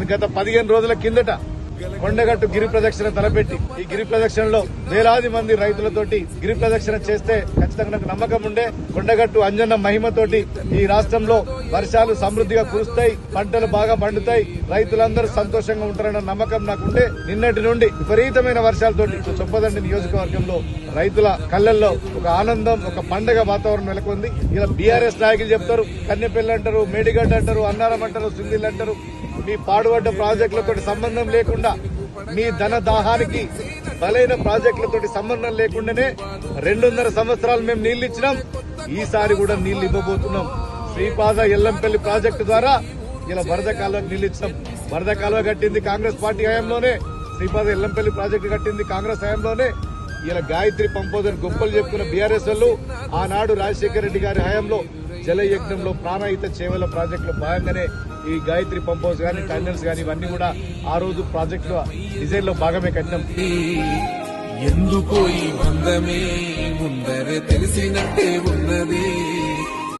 నేను గత 15 రోజుల కిందట కొండగట్టు గిరి ప్రదక్షిణ తలపెట్టి ఈ గిరి ప్రదక్షిణలో వేలాది మంది రైతులతోటి గిరి ప్రదక్షిణ చేస్తే ఖచ్చితంగా నాకు నమ్మకం ఉండే కొండగట్టు అంజన్న మహిమతోటి ఈ రాష్ట్రంలో వర్షాలు సమృద్ధిగా కురుస్తాయి, పంటలు బాగా పండుతాయి, రైతులందరూ సంతోషంగా ఉంటారన్న నమ్మకం నాకుండే. నిన్నటి నుండి విపరీతమైన వర్షాలతోటి చొప్పదండి నియోజకవర్గంలో రైతుల కళ్ళల్లో ఒక ఆనందం, ఒక పండగ వాతావరణం నెలకొంది. ఇలా బీఆర్ఎస్ నాయకులు చెప్తారు, కన్నెపల్లి అంటారు, మేడిగడ్డ అంటారు, అన్నారం అంటారు, సింధిల్ అంటారు. మీ పాడుపడ్డ ప్రాజెక్టులతో సంబంధం లేకుండా, మీ ధన దాహానికి బలైన ప్రాజెక్టులతో సంబంధం లేకుండానే 2.5 సంవత్సరాలు మేము నీళ్లు ఇచ్చినాం. ఈసారి కూడా నీళ్లు ఇవ్వబోతున్నాం. శ్రీపాద ఎల్లంపల్లి ప్రాజెక్టు ద్వారా ఇలా వరద కాలువకు నీళ్లు ఇచ్చినాం. వరద కాలువ కట్టింది కాంగ్రెస్ పార్టీ హయాంలోనే, శ్రీపాద ఎల్లంపల్లి ప్రాజెక్టు కట్టింది కాంగ్రెస్ హయాంలోనే. ఇలా గాయత్రి పంపోదని గొప్పలు చెప్పుకున్న బీఆర్ఎస్ వాళ్ళు ఆనాడు రాజశేఖర రెడ్డి గారి హయాంలో జలయజ్ఞంలో ప్రాణహిత చేవల ప్రాజెక్టులో భాగంగానే ఈ గాయత్రి పంప్ హౌస్ గానీ, టన్నెల్స్ గానీ ఇవన్నీ కూడా ఆ రోజు ప్రాజెక్టులో డిజైన్ లో భాగమే కట్టినాం. ఎందుకో ఈ బంధమే ముందరే తెలిసినట్టే ఉన్నది.